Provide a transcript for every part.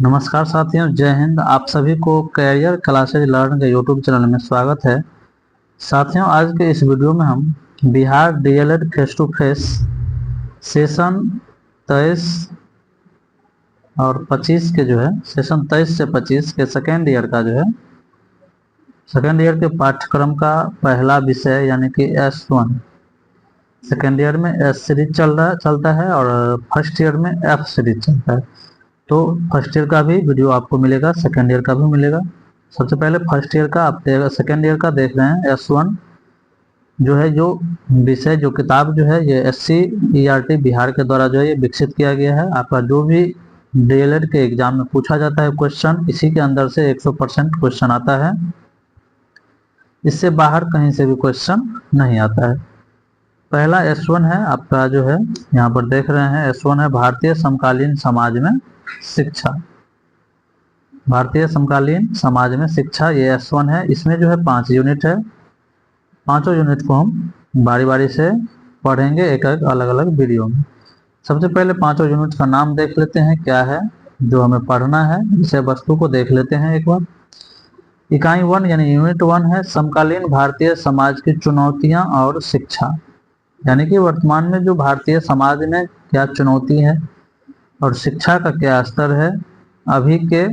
नमस्कार साथियों, जय हिंद। आप सभी को कैरियर क्लासेज लर्न के यूट्यूब चैनल में स्वागत है। साथियों, आज के इस वीडियो में हम Bihar DElEd face to face session 23 और 25 के सेशन 23 से 25 के सेकेंड ईयर का सेकेंड ईयर के पाठ्यक्रम का पहला विषय यानी कि S1। सेकेंड ईयर में S सीरीज चलता है और फर्स्ट ईयर में F सीरीज चलता है। तो फर्स्ट ईयर का भी वीडियो आपको मिलेगा, सेकेंड ईयर का भी मिलेगा। सबसे पहले फर्स्ट ईयर का आप सेकेंड ईयर का देख रहे हैं। S1 जो विषय जो किताब ये SCERT बिहार के द्वारा ये विकसित किया गया है। आपका जो भी डीएलएड के एग्जाम में पूछा जाता है क्वेश्चन, इसी के अंदर से 100% क्वेश्चन आता है। इससे बाहर कहीं से भी क्वेश्चन नहीं आता है। पहला S1 है आपका यहाँ पर देख रहे हैं। S1 है भारतीय समकालीन समाज में शिक्षा। भारतीय समकालीन समाज में शिक्षा, ये S1 है। इसमें 5 यूनिट है। पांचों यूनिट को हम बारी बारी से पढ़ेंगे एक एक अलग अलग वीडियो में। सबसे पहले पांचों यूनिट का नाम देख लेते हैं, क्या है जो हमें पढ़ना है। विषय वस्तु को देख लेते हैं एक बार। इकाई 1 यानी यूनिट 1 है समकालीन भारतीय समाज की चुनौतियां और शिक्षा, यानी कि वर्तमान में जो भारतीय समाज में क्या चुनौती है और शिक्षा का क्या स्तर है। अभी के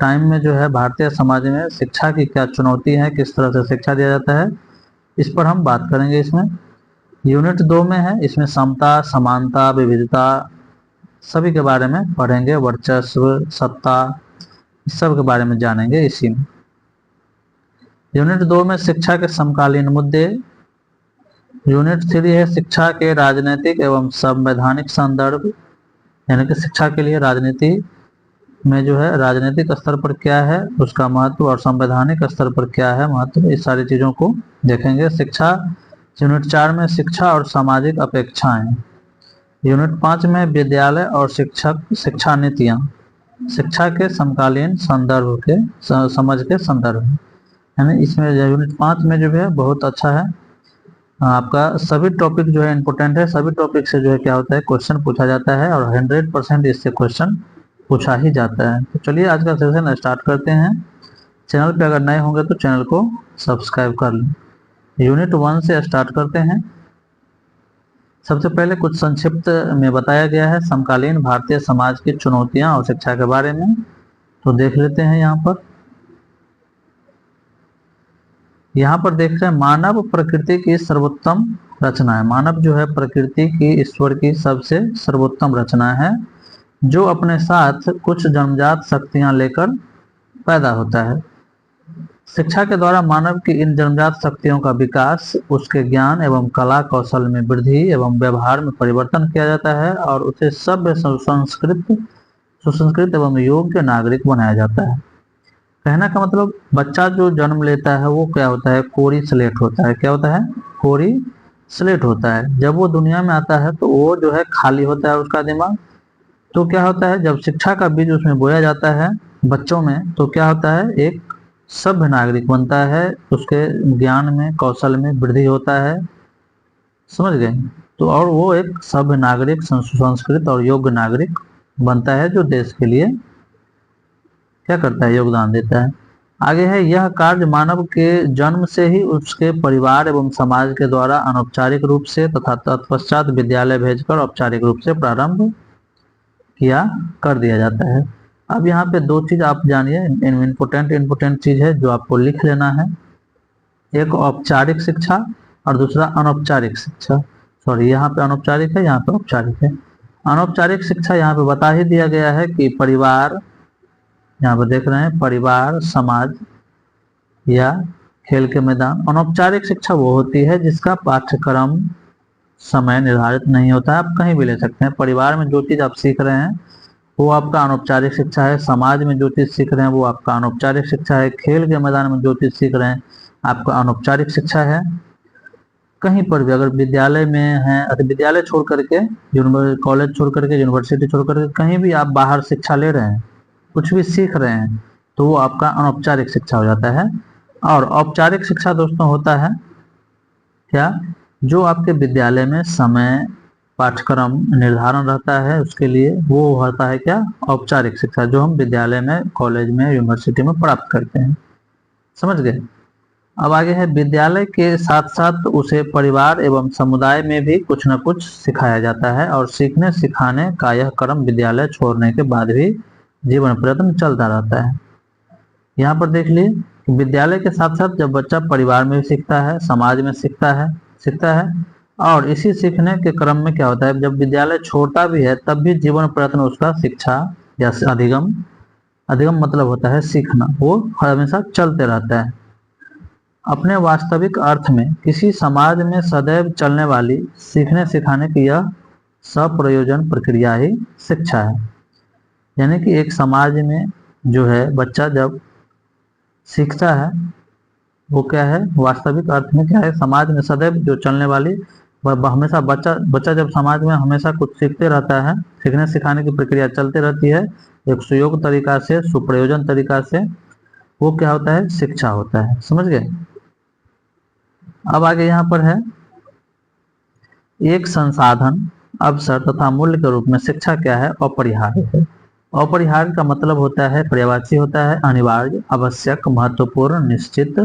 टाइम में भारतीय समाज में शिक्षा की क्या चुनौती है, किस तरह से शिक्षा दिया जाता है, इस पर हम बात करेंगे। इसमें यूनिट 2 में है, इसमें समता, समानता, विविधता सभी के बारे में पढ़ेंगे। वर्चस्व, सत्ता, इस सब के बारे में जानेंगे इसी में। यूनिट 2 में शिक्षा के समकालीन मुद्दे। यूनिट 3 है शिक्षा के राजनीतिक एवं संवैधानिक संदर्भ, यानी कि शिक्षा के लिए राजनीति में राजनीतिक स्तर पर क्या है उसका महत्व और संवैधानिक स्तर पर क्या है महत्व, इस सारी चीजों को देखेंगे। शिक्षा यूनिट 4 में शिक्षा और सामाजिक अपेक्षाएं। यूनिट 5 में विद्यालय और शिक्षा नीतियां, शिक्षा के समकालीन संदर्भ के समझ के संदर्भ में, यानी इसमें यूनिट 5 में बहुत अच्छा है। आपका सभी टॉपिक इम्पोर्टेंट है। सभी टॉपिक से क्या होता है क्वेश्चन पूछा जाता है और 100% इससे क्वेश्चन पूछा ही जाता है। तो चलिए आज का सेशन स्टार्ट करते हैं। चैनल पे अगर नए होंगे तो चैनल को सब्सक्राइब कर लें। यूनिट 1 से स्टार्ट करते हैं। सबसे पहले कुछ संक्षिप्त में बताया गया है समकालीन भारतीय समाज की चुनौतियां और शिक्षा के बारे में, तो देख लेते हैं। यहाँ पर देख रहे हैं मानव प्रकृति की सर्वोत्तम रचना है। मानव प्रकृति की ईश्वर की सबसे सर्वोत्तम रचना है, जो अपने साथ कुछ जन्मजात शक्तियां लेकर पैदा होता है। शिक्षा के द्वारा मानव की इन जन्मजात शक्तियों का विकास, उसके ज्ञान एवं कला कौशल में वृद्धि एवं व्यवहार में परिवर्तन किया जाता है और उसे सभ्य, सुसंस्कृत एवं योग्य नागरिक बनाया जाता है। कहने का मतलब, बच्चा जो जन्म लेता है वो क्या होता है, कोरी स्लेट होता है। क्या होता है, कोरी स्लेट होता है। जब वो दुनिया में आता है तो वो खाली होता है उसका दिमाग। तो क्या होता है, जब शिक्षा का बीज उसमें बोया जाता है बच्चों में, तो क्या होता है, एक सभ्य नागरिक बनता है। उसके ज्ञान में, कौशल में वृद्धि होता है, समझ गए। तो और वो एक सभ्य नागरिक, संस्कृत और योग्य नागरिक बनता है, जो देश के लिए क्या करता है, योगदान देता है। आगे है, यह कार्य मानव के जन्म से ही उसके परिवार एवं समाज के द्वारा अनौपचारिक रूप से तथा तत्पश्चात विद्यालय भेजकर औपचारिक रूप से प्रारंभ किया कर दिया जाता है। अब यहाँ पे दो चीज आप जानिए, इम्पोर्टेंट चीज है जो आपको लिख लेना है। एक औपचारिक शिक्षा और दूसरा अनौपचारिक शिक्षा। सॉरी, यहाँ पे अनौपचारिक है, यहाँ पे औपचारिक है। अनौपचारिक शिक्षा यहाँ पे बता ही दिया गया है कि परिवार, यहाँ पे देख रहे हैं, परिवार, समाज या खेल के मैदान। अनौपचारिक शिक्षा वो होती है जिसका पाठ्यक्रम समय निर्धारित नहीं होता है, आप कहीं भी ले सकते हैं। परिवार में जो चीज आप सीख रहे हैं वो आपका अनौपचारिक शिक्षा है। समाज में जो चीज सीख रहे हैं वो आपका अनौपचारिक शिक्षा है। खेल के मैदान में जो चीज सीख रहे हैं आपका अनौपचारिक शिक्षा है। कहीं पर भी अगर विद्यालय में है, विद्यालय छोड़ करके, कॉलेज छोड़ करके, यूनिवर्सिटी छोड़ करके कहीं भी आप बाहर शिक्षा ले रहे हैं, कुछ भी सीख रहे हैं, तो वो आपका अनौपचारिक शिक्षा हो जाता है। और औपचारिक शिक्षा दोस्तों होता है क्या, जो आपके विद्यालय में समय पाठ्यक्रम निर्धारण रहता है उसके लिए, वो होता है क्या, औपचारिक शिक्षा, जो हम विद्यालय में, कॉलेज में, यूनिवर्सिटी में प्राप्त करते हैं। समझ गए। अब आगे है, विद्यालय के साथ साथ उसे परिवार एवं समुदाय में भी कुछ न कुछ सिखाया जाता है, और सीखने सिखाने का यह क्रम विद्यालय छोड़ने के बाद भी जीवन पर्यंत चलता रहता है। यहाँ पर देख लिए कि विद्यालय के साथ साथ जब बच्चा परिवार में भी सीखता है, समाज में सीखता है, और इसी सीखने के क्रम में क्या होता है, जब विद्यालय छोड़ता भी है तब भी जीवन प्रयत्न उसका शिक्षा या अधिगम, अधिगम मतलब होता है सीखना, वो हमेशा चलते रहता है। अपने वास्तविक अर्थ में किसी समाज में सदैव चलने वाली सीखने सिखाने की यह सप्रयोजन प्रक्रिया ही शिक्षा है। यानी कि एक समाज में जो है बच्चा जब सीखता है, वो क्या है, वास्तविक अर्थ में क्या है, समाज में सदैव जो चलने वाली, हमेशा बच्चा जब समाज में हमेशा कुछ सीखते रहता है, सीखने सिखाने की प्रक्रिया चलती रहती है, एक सुयोग तरीका से, सुप्रयोजन तरीका से, वो क्या होता है, शिक्षा होता है। समझ गए। अब आगे यहाँ पर है, एक संसाधन, अवसर तथा मूल्य के रूप में शिक्षा क्या है, अपरिहार्य है। अपरिहार्य का मतलब होता है, पर्यायवाची होता है, अनिवार्य, आवश्यक, महत्वपूर्ण, निश्चित।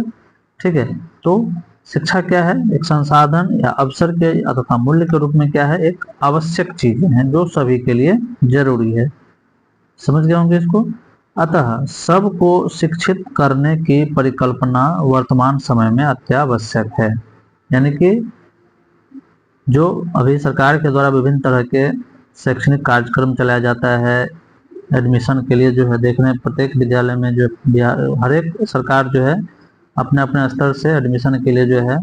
ठीक है, तो शिक्षा क्या है, एक संसाधन या अवसर के तथा मूल्य के रूप में क्या है, एक आवश्यक चीजें हैं जो सभी के लिए जरूरी है। समझ गए होंगे इसको। अतः सबको शिक्षित करने की परिकल्पना वर्तमान समय में अत्यावश्यक है। यानी कि जो अभी सरकार के द्वारा विभिन्न तरह के शैक्षणिक कार्यक्रम चलाया जाता है, एडमिशन के लिए जो है, देख रहे हैं प्रत्येक विद्यालय में जो हर एक सरकार जो है अपने अपने स्तर से एडमिशन के लिए जो है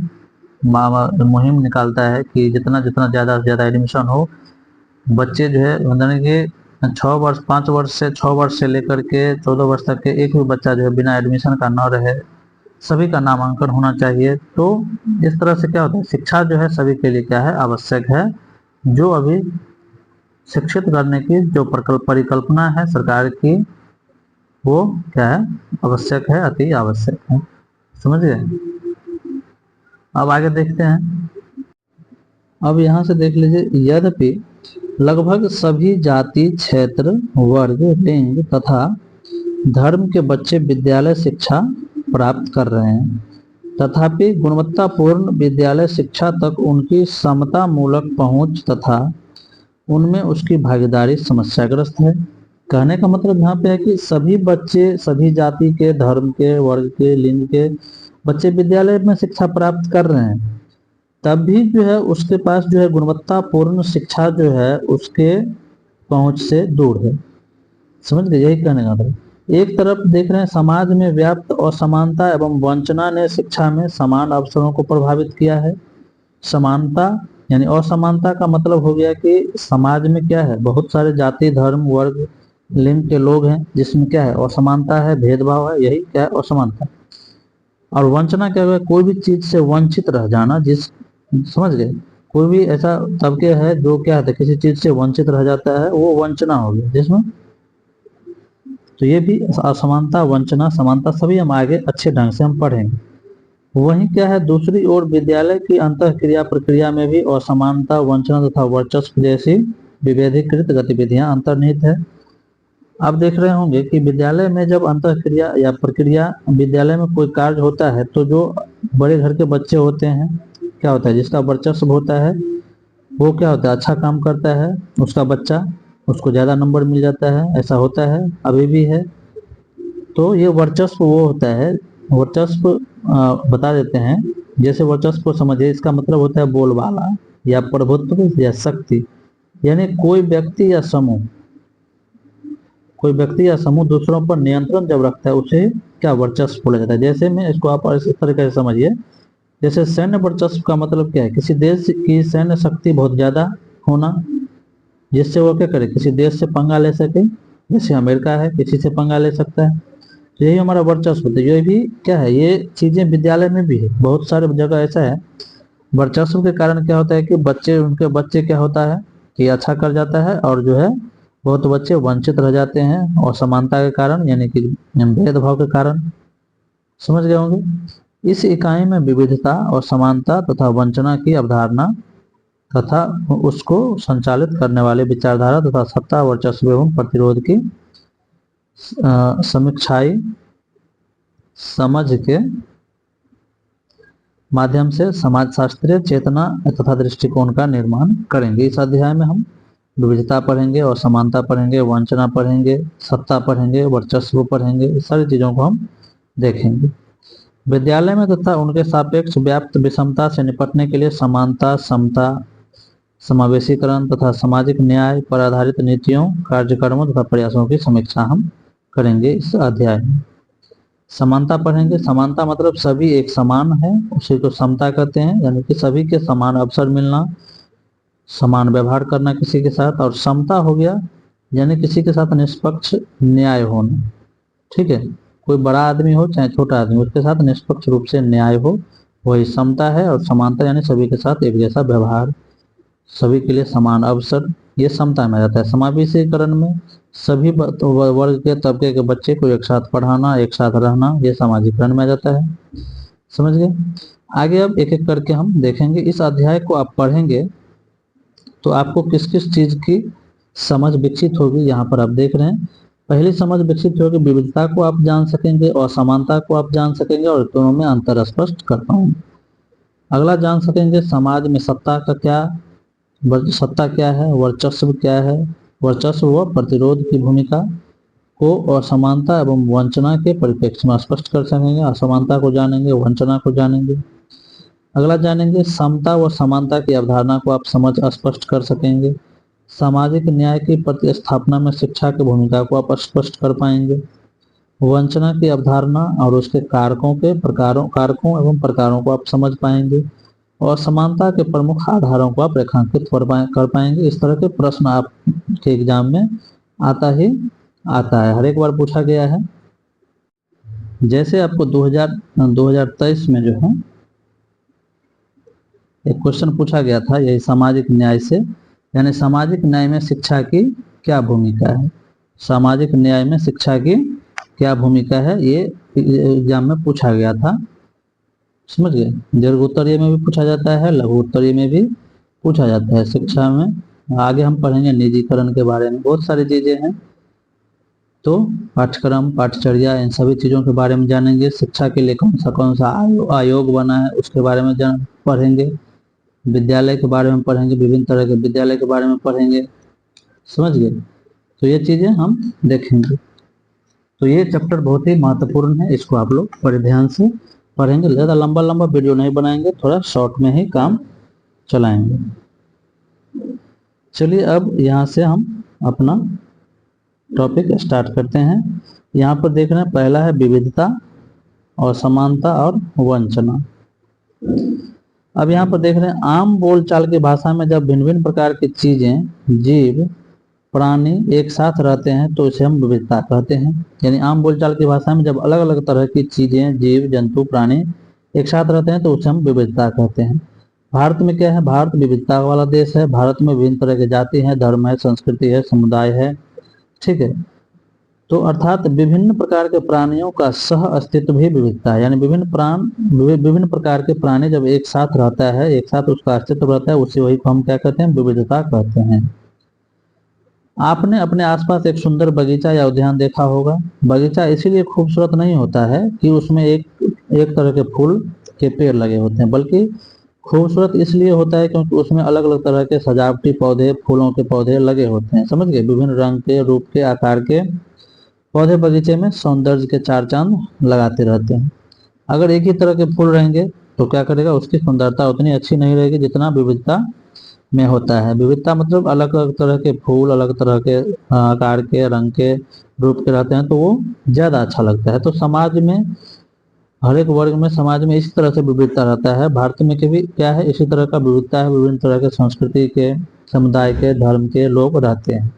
मुहिम निकालता है कि जितना जितना ज़्यादा से ज़्यादा एडमिशन हो। बच्चे जो है मतलब कि 6 वर्ष से लेकर के 14 वर्ष तक के एक भी बच्चा जो है बिना एडमिशन का न रहे, सभी का नामांकन होना चाहिए। तो इस तरह से क्या होता है, शिक्षा जो है सभी के लिए क्या है, आवश्यक है। जो अभी शिक्षित करने की जो परिकल्पना है सरकार की, वो क्या है, आवश्यक है, अति आवश्यक है। समझ गए। अब आगे देखते हैं। अब यहाँ से देख लीजिए, यद्यपि लगभग सभी जाति, क्षेत्र, वर्ग, लिंग तथा धर्म के बच्चे विद्यालय शिक्षा प्राप्त कर रहे हैं, तथापि गुणवत्तापूर्ण विद्यालय शिक्षा तक उनकी समता मूलक पहुंच तथा उनमें उसकी भागीदारी समस्याग्रस्त है। कहने का मतलब यहाँ पे है कि सभी बच्चे, सभी जाति के, धर्म के, वर्ग के, लिंग के बच्चे विद्यालय में शिक्षा प्राप्त कर रहे हैं, तब भी जो है उसके पास जो है गुणवत्तापूर्ण शिक्षा जो है उसके पहुंच से दूर है। समझ गए, यही कहने का मतलब। एक तरफ देख रहे हैं समाज में व्याप्त असमानता एवं वंचना ने शिक्षा में समान अवसरों को प्रभावित किया है। समानता यानी असमानता का मतलब हो गया कि समाज में क्या है, बहुत सारे जाति, धर्म, वर्ग, लिंग के लोग हैं, जिसमें क्या है, असमानता है, भेदभाव है, यही क्या है, असमानता। और वंचना क्या है, कोई भी चीज से वंचित रह जाना, जिस, समझ गए, कोई भी ऐसा तबके है जो क्या है, किसी चीज से वंचित रह जाता है, वो वंचना हो गया जिसमें। तो ये भी असमानता, वंचना, समानता सभी हम आगे अच्छे ढंग से हम पढ़ेंगे। वहीं क्या है, दूसरी ओर विद्यालय की अंतःक्रिया प्रक्रिया में भी असमानता, वंचना तथा वर्चस्व जैसी विभेदीकृत गतिविधियां अंतर्निहित है। आप देख रहे होंगे कि विद्यालय में जब अंतःक्रिया या प्रक्रिया, विद्यालय में कोई कार्य होता है तो जो बड़े घर के बच्चे होते हैं, क्या होता है, जिसका वर्चस्व होता है वो क्या होता है, अच्छा काम करता है, उसका बच्चा, उसको ज्यादा नंबर मिल जाता है, ऐसा होता है, अभी भी है। तो ये वर्चस्व वो होता है, वर्चस्व बता देते हैं। जैसे वर्चस्व को समझिए, इसका मतलब होता है बोलबाला या प्रभुत्व या शक्ति। यानी कोई व्यक्ति या समूह दूसरों पर नियंत्रण जब रखता है, उसे क्या, वर्चस्व बोला जाता है। जैसे में इसको आप इस तरीके से समझिए, जैसे सैन्य वर्चस्व का मतलब क्या है, किसी देश की सैन्य शक्ति बहुत ज्यादा होना, जिससे वो क्या करे, किसी देश से पंगा ले सके। जैसे अमेरिका है, किसी से पंगा ले सकता है, तो यही हमारा वर्चस्व होता है। ये भी क्या है, ये चीजें विद्यालय में भी है, बहुत सारे जगह ऐसा है। वर्चस्व के कारण क्या होता है कि उनके बच्चे क्या होता है कि अच्छा कर जाता है, और जो है बहुत बच्चे वंचित रह जाते हैं असमानता के कारण, यानी कि भेदभाव के कारण। समझ गए होंगे। इस इकाई में विविधता और समानता तथा वंचना की अवधारणा तथा उसको संचालित करने वाले विचारधारा तथा सत्ता, वर्चस्व एवं प्रतिरोध की समीक्षाई समझ के माध्यम से समाजशास्त्रीय चेतना तथा दृष्टिकोण का निर्माण करेंगे। इस अध्याय में हम विविधता पढ़ेंगे और समानता पढ़ेंगे, वंचना पढ़ेंगे, सत्ता पढ़ेंगे, वर्चस्व पढ़ेंगे। इस सारी चीजों को हम देखेंगे। विद्यालय में तथा उनके सापेक्ष व्याप्त विषमता से निपटने के लिए समानता, समता, समावेशीकरण तथा सामाजिक न्याय पर आधारित नीतियों, कार्यक्रमों तथा प्रयासों की समीक्षा हम करेंगे इस अध्याय में। समानता पढ़ेंगे। समानता मतलब सभी एक समान है, उसी को समता कहते हैं, यानी कि सभी के समान अवसर मिलना, समान व्यवहार करना किसी के साथ। और समता हो गया यानी किसी के साथ निष्पक्ष न्याय होना। ठीक है, कोई बड़ा आदमी हो चाहे छोटा आदमी, उसके साथ निष्पक्ष रूप से न्याय हो, वही समता है। और समानता यानी सभी के साथ एक जैसा व्यवहार, सभी के लिए समान अवसर, ये समता में रहता है। समावेशीकरण में सभी वर्ग के तबके के बच्चे को एक साथ पढ़ाना, एक साथ रहना, ये सामाजिकरण में आ जाता है। समझ गए। आगे अब एक एक करके हम देखेंगे। इस अध्याय को आप पढ़ेंगे तो आपको किस किस चीज की समझ विकसित होगी, यहाँ पर आप देख रहे हैं। पहली समझ विकसित होगी, विविधता को आप जान सकेंगे और समानता को आप जान सकेंगे और दोनों में अंतर स्पष्ट कर पाएंगे। अगला जान सकेंगे समाज में सत्ता क्या है, वर्चस्व क्या है, वर्चस्व व प्रतिरोध की भूमिका को असमानता एवं वंचना के परिप्रेक्ष्य में स्पष्ट कर सकेंगे। असमानता को जानेंगे, वंचना को जानेंगे। अगला जानेंगे समता व समानता की अवधारणा को आप समझ स्पष्ट कर सकेंगे। सामाजिक न्याय की प्रतिस्थापना में शिक्षा की भूमिका को आप स्पष्ट कर पाएंगे। वंचना की अवधारणा और उसके कारकों एवं प्रकारों को आप समझ पाएंगे। और समानता के प्रमुख आधारों को आप रेखांकित कर पाएंगे। इस तरह के प्रश्न आपके एग्जाम में आता है, हर एक बार पूछा गया है। जैसे आपको 2023 में जो है एक क्वेश्चन पूछा गया था, यही सामाजिक न्याय से, यानी सामाजिक न्याय में शिक्षा की क्या भूमिका है। सामाजिक न्याय में शिक्षा की क्या भूमिका है, ये एग्जाम में पूछा गया था। समझ गए। दीर्घ उत्तरीय में भी पूछा जाता है, लघु उत्तरीय में भी पूछा जाता है शिक्षा में। आगे हम पढ़ेंगे निजीकरण के बारे में, बहुत सारी चीजें हैं। तो पाठ्यक्रम, पाठचर्या, इन सभी चीजों के बारे में जानेंगे। शिक्षा के लिए कौन सा आयोग बना है उसके बारे में पढ़ेंगे। विद्यालय के बारे में पढ़ेंगे, विभिन्न तरह के विद्यालय के बारे में पढ़ेंगे। समझ गए। तो ये चीजें हम देखेंगे। तो ये चैप्टर बहुत ही महत्वपूर्ण है, इसको आप लोग बड़े ध्यान से पढ़ेंगे। ज्यादा लंबा वीडियो नहीं बनाएंगे, थोड़ा शॉर्ट में ही काम चलाएंगे। चलिए अब यहाँ से हम अपना टॉपिक स्टार्ट करते हैं। यहाँ पर देख रहे हैं, पहला है विविधता और समानता और वंचना। अब यहाँ पर देख रहे हैं, आम बोलचाल की भाषा में जब भिन्न भिन्न प्रकार की चीजें, जीव, प्राणी एक साथ रहते हैं तो इसे हम विविधता कहते हैं। यानी आम बोलचाल की भाषा में जब अलग अलग तरह की चीजें, जीव, जंतु, प्राणी एक साथ रहते हैं तो उसे हम विविधता कहते हैं। भारत में क्या है, भारत विविधता वाला देश है। भारत में विभिन्न तरह की जाति है, धर्म है, संस्कृति है, समुदाय है। ठीक है। तो अर्थात विभिन्न प्रकार के प्राणियों का सह अस्तित्व भी विविधता है। यानी विभिन्न प्रकार के प्राणी जब एक साथ रहता है, एक साथ उसका अस्तित्व रहता है, उसी वही को हम क्या कहते हैं, विविधता कहते हैं। आपने अपने आसपास एक सुंदर बगीचा या उद्यान देखा होगा। बगीचा इसीलिए खूबसूरत नहीं होता है कि उसमें एक तरह के फूल के पेड़ लगे होते हैं, बल्कि खूबसूरत इसलिए होता है क्योंकि उसमें अलग अलग तरह के सजावटी पौधे, फूलों के पौधे लगे होते हैं। समझ गए। विभिन्न रंग के, रूप के, आकार के पौधे बगीचे में सौंदर्य के चार चांद लगाते रहते हैं। अगर एक ही तरह के फूल रहेंगे तो क्या करेगा, उसकी सुंदरता उतनी अच्छी नहीं रहेगी जितना विविधता में होता है। विविधता मतलब अलग अलग तरह के फूल, अलग तरह के आकार के, रंग के, रूप के रहते हैं तो वो ज्यादा अच्छा लगता है। तो समाज में, हर एक वर्ग में, समाज में इसी तरह से विविधता रहता है। भारत में भी क्या है, इसी तरह का विविधता है। विभिन्न तरह के संस्कृति के, समुदाय के, धर्म के लोग रहते हैं।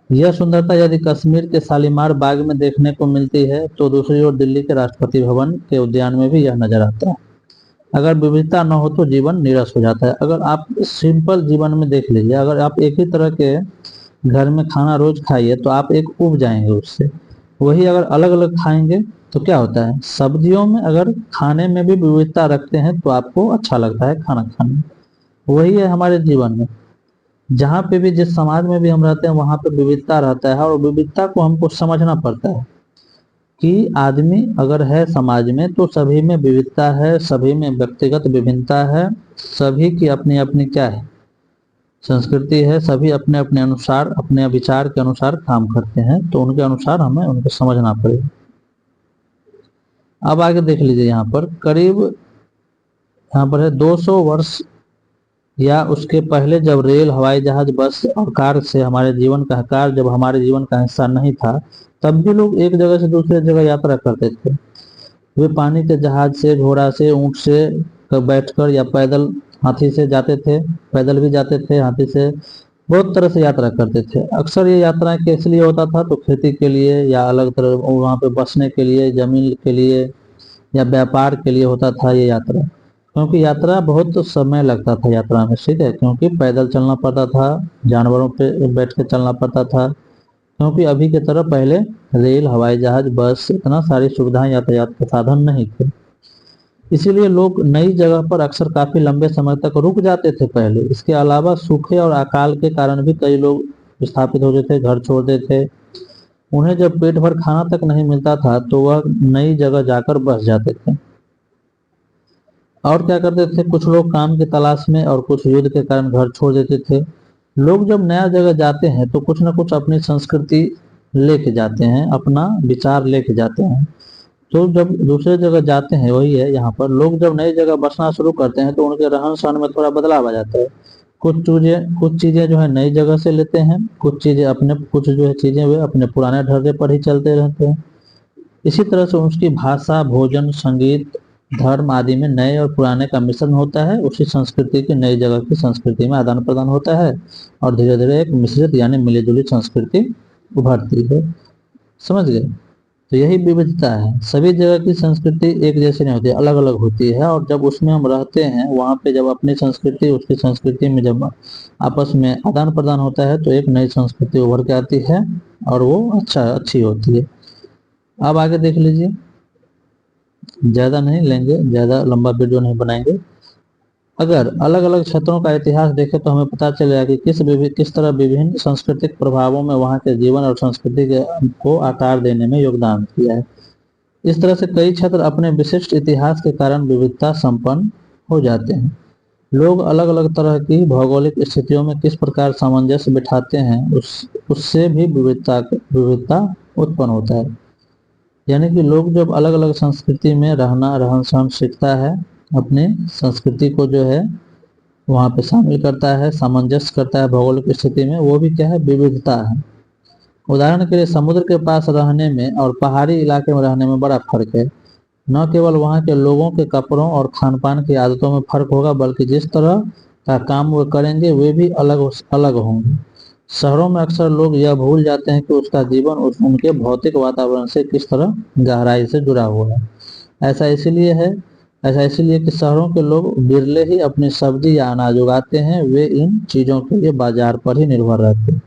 यह सुंदरता यदि कश्मीर के शालीमार बाग में देखने को मिलती है तो दूसरी ओर दिल्ली के राष्ट्रपति भवन के उद्यान में भी यह नजर आता है। अगर विविधता न हो तो जीवन नीरस हो जाता है। अगर आप सिंपल जीवन में देख लीजिए, अगर आप एक ही तरह के घर में खाना रोज खाइए तो आप एक उब जाएंगे उससे। वही अगर अलग अलग खाएंगे तो क्या होता है, सब्जियों में अगर खाने में भी विविधता रखते हैं तो आपको अच्छा लगता है खाना खाने में। वही है हमारे जीवन में। जहाँ पे भी, जिस समाज में भी हम रहते हैं, वहाँ पे विविधता रहता है, और विविधता को हमको समझना पड़ता है कि आदमी अगर है समाज में तो सभी में विविधता है, सभी में व्यक्तिगत विभिन्नता है, सभी की अपनी अपनी क्या है, संस्कृति है, सभी अपने अपने अनुसार, अपने विचार के अनुसार काम करते हैं, तो उनके अनुसार हमें उनको समझना पड़ेगा। अब आगे देख लीजिए, यहाँ पर करीब, यहाँ पर है 200 वर्ष या उसके पहले, जब रेल, हवाई जहाज, बस और कार से हमारे जीवन का कार जब हमारे जीवन का हिस्सा नहीं था, तब भी लोग एक जगह से दूसरे जगह यात्रा करते थे। वे पानी के जहाज से, घोड़ा से, ऊंट से बैठकर या पैदल, हाथी से जाते थे, पैदल भी जाते थे, हाथी से, बहुत तरह से यात्रा करते थे। अक्सर ये यात्रा किस लिए होता था, तो खेती के लिए या अलग तरह वहाँ पे बसने के लिए, जमीन के लिए या व्यापार के लिए होता था ये यात्रा। क्योंकि यात्रा बहुत समय लगता था यात्रा में, ठीक है, क्योंकि पैदल चलना पड़ता था, जानवरों पे बैठ के चलना पड़ता था, क्योंकि अभी की तरह पहले रेल, हवाई जहाज, बस, इतना सारी सुविधाएं, यातायात के साधन नहीं थे। इसीलिए लोग नई जगह पर अक्सर काफी लंबे समय तक रुक जाते थे पहले। इसके अलावा सूखे और अकाल के कारण भी कई लोग विस्थापित होते थे, घर छोड़ते थे। उन्हें जब पेट भर खाना तक नहीं मिलता था तो वह नई जगह जाकर बस जाते थे। और क्या करते थे, कुछ लोग काम की तलाश में और कुछ युद्ध के कारण घर छोड़ देते थे। लोग जब नया जगह जाते हैं तो कुछ ना कुछ अपनी संस्कृति लेके जाते हैं, अपना विचार लेके जाते हैं। तो जब दूसरे जगह जाते हैं, वही है यहाँ पर, लोग जब नई जगह बसना शुरू करते हैं तो उनके रहन सहन में थोड़ा बदलाव आ जाता है। कुछ चीजें जो है नई जगह से लेते हैं, कुछ जो है चीजें वे अपने पुराने ढर्रे पर ही चलते रहते हैं। इसी तरह से उसकी भाषा, भोजन, संगीत, धर्म आदि में नए और पुराने का मिश्रण होता है। उसी संस्कृति की नई जगह की संस्कृति में आदान प्रदान होता है, और धीरे धीरे एक मिश्रित यानी मिली जुली संस्कृति उभरती है। समझ गए? तो यही विविधता है। सभी जगह की संस्कृति एक जैसी नहीं होती, अलग अलग होती है, और जब उसमें हम रहते हैं, वहाँ पे जब अपनी संस्कृति उसकी संस्कृति में जब आपस में आदान प्रदान होता है तो एक नई संस्कृति उभर के आती है, और वो अच्छी होती है। अब आगे देख लीजिए, ज्यादा नहीं लेंगे, ज्यादा लंबा वीडियो नहीं बनाएंगे। अगर अलग अलग क्षेत्रों का इतिहास देखें तो हमें पता चलेगा कि किस तरह विभिन्न सांस्कृतिक प्रभावों में वहाँ के जीवन और संस्कृति को आकार देने में योगदान किया है। इस तरह से कई क्षेत्र अपने विशिष्ट इतिहास के कारण विविधता संपन्न हो जाते हैं। लोग अलग अलग तरह की भौगोलिक स्थितियों में किस प्रकार सामंजस्य बिठाते हैं, उससे भी विविधता उत्पन्न होता है। यानी कि लोग जब अलग अलग संस्कृति में रहना, रहन सहन सीखता है, अपनी संस्कृति को जो है वहाँ पे शामिल करता है, सामंजस्य करता है भौगोलिक स्थिति में, वो भी क्या है, विविधता है। उदाहरण के लिए समुद्र के पास रहने में और पहाड़ी इलाके में रहने में बड़ा फर्क है। न केवल वहाँ के लोगों के कपड़ों और खान पान की आदतों में फर्क होगा, बल्कि जिस तरह का काम वे करेंगे वे भी अलग अलग होंगे। शहरों में अक्सर लोग यह भूल जाते हैं कि उसका जीवन उनके भौतिक वातावरण से किस तरह गहराई से जुड़ा हुआ है। ऐसा इसीलिए है ऐसा इसीलिए कि शहरों के लोग बिरले ही अपनी सब्जी या अनाज उगाते हैं, वे इन चीजों के लिए बाजार पर ही निर्भर रहते हैं।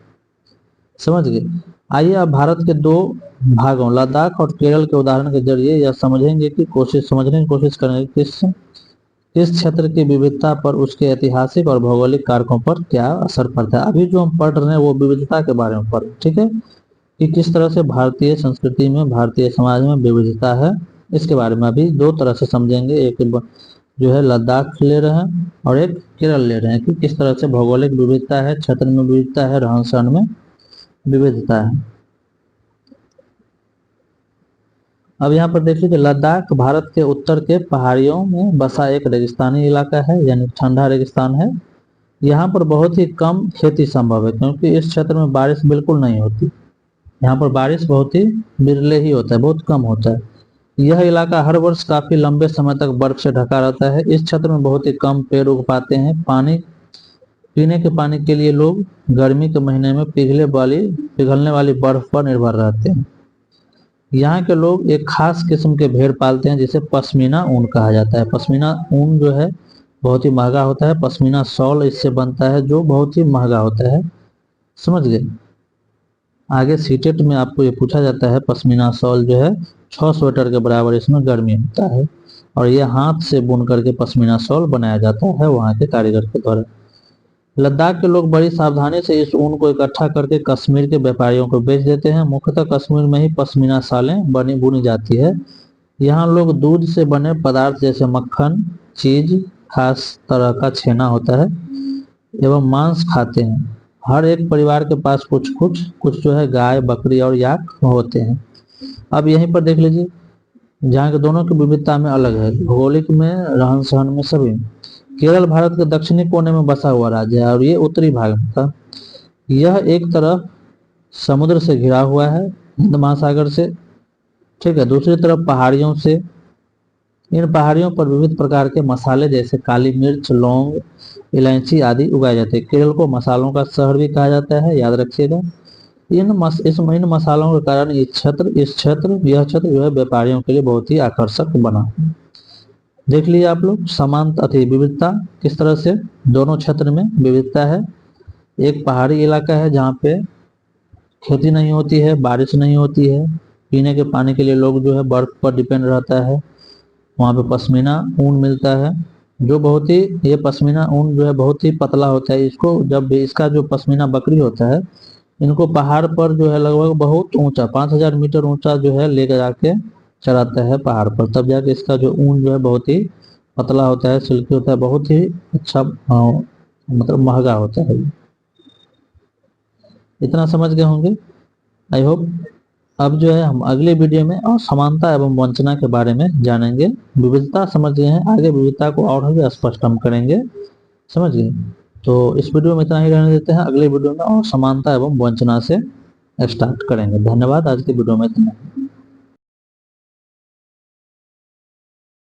समझ गए? आइए अब भारत के दो भागों, लद्दाख और केरल के उदाहरण के जरिए यह समझने की कोशिश करेंगे किस क्षेत्र की विविधता पर उसके ऐतिहासिक और भौगोलिक कारकों पर क्या असर पड़ता है। अभी जो हम पढ़ रहे हैं वो विविधता के बारे में पढ़ रहे हैं, ठीक है, कि किस तरह से भारतीय संस्कृति में, भारतीय समाज में विविधता है। इसके बारे में अभी दो तरह से समझेंगे, एक जो है लद्दाख ले रहे हैं और एक केरल ले रहे हैं, कि किस तरह से भौगोलिक विविधता है, क्षेत्र में विविधता है, रहन सहन में विविधता है। अब यहाँ पर देख लीजिए, लद्दाख भारत के उत्तर के पहाड़ियों में बसा एक रेगिस्तानी इलाका है, यानी ठंडा रेगिस्तान है। यहाँ पर बहुत ही कम खेती संभव है, क्योंकि इस क्षेत्र में बारिश बिल्कुल नहीं होती। यहाँ पर बारिश बहुत ही बिरले ही होता है, बहुत कम होता है। यह इलाका हर वर्ष काफी लंबे समय तक बर्फ से ढका रहता है। इस क्षेत्र में बहुत ही कम पेड़ उग पाते हैं। पीने के पानी के लिए लोग गर्मी के महीने में पिघलने वाली बर्फ पर निर्भर रहते हैं। यहाँ के लोग एक खास किस्म के भेड़ पालते हैं, जिसे पश्मीना ऊन कहा जाता है। पश्मीना ऊन जो है बहुत ही महंगा होता है। पश्मीना शॉल इससे बनता है, जो बहुत ही महंगा होता है। समझ गए? आगे सीटेट में आपको ये पूछा जाता है, पश्मीना शॉल जो है 6 स्वेटर के बराबर इसमें गर्मी होता है। और ये हाथ से बुन करके पश्मीना शॉल बनाया जाता है वहाँ के कारीगर के द्वारा। लद्दाख के लोग बड़ी सावधानी से इस ऊन को इकट्ठा करके कश्मीर के व्यापारियों को बेच देते हैं। मुख्यतः कश्मीर में ही पश्मीना शालें बुनी जाती है। यहाँ लोग दूध से बने पदार्थ जैसे मक्खन, चीज, खास तरह का छेना होता है एवं मांस खाते हैं। हर एक परिवार के पास कुछ कुछ कुछ जो है गाय, बकरी और याक होते हैं। अब यहीं पर देख लीजिए, जहाँ के दोनों की विविधता में अलग है, भौगोलिक में, रहन सहन में, सभी। केरल भारत के दक्षिणी कोने में बसा हुआ राज्य है और ये उत्तरी भाग में था। यह एक तरफ समुद्र से घिरा हुआ है, हिंद महासागर से, ठीक है, दूसरी तरफ पहाड़ियों से। इन पहाड़ियों पर विविध प्रकार के मसाले जैसे काली मिर्च, लौंग, इलायची आदि उगाए जाते हैं। केरल को मसालों का शहर भी कहा जाता है, याद रखिएगा। इन मसालों के कारण यह क्षेत्र जो है व्यापारियों के लिए बहुत ही आकर्षक बना। देख लीजिए आप लोग विविधता किस तरह से दोनों क्षेत्र में विविधता है। एक पहाड़ी इलाका है जहाँ पे खेती नहीं होती है, बारिश नहीं होती है, पीने के पानी के लिए लोग जो है बर्फ पर डिपेंड रहता है। वहाँ पे पश्मीना ऊन मिलता है जो बहुत ही, ये पश्मीना ऊन जो है बहुत ही पतला होता है। इसको जब भी इसका जो पश्मीना बकरी होता है, इनको पहाड़ पर जो है लगभग बहुत ऊंचा 5000 मीटर ऊंचा जो है लेकर जाके चढ़ाता है पहाड़ पर, तब जाके इसका जो ऊन जो है बहुत ही पतला होता है, सिल्की होता है, बहुत ही अच्छा मतलब महंगा होता है। इतना समझ गए होंगे आई होप। अब जो है हम अगले वीडियो में और समानता एवं वंचना के बारे में जानेंगे। विविधता समझ गए हैं, आगे विविधता को और भी स्पष्ट हम करेंगे, समझ गए। तो इस वीडियो में इतना ही रहने देते हैं, अगले वीडियो में और समानता एवं वंचना से स्टार्ट करेंगे। धन्यवाद, आज की वीडियो में इतना।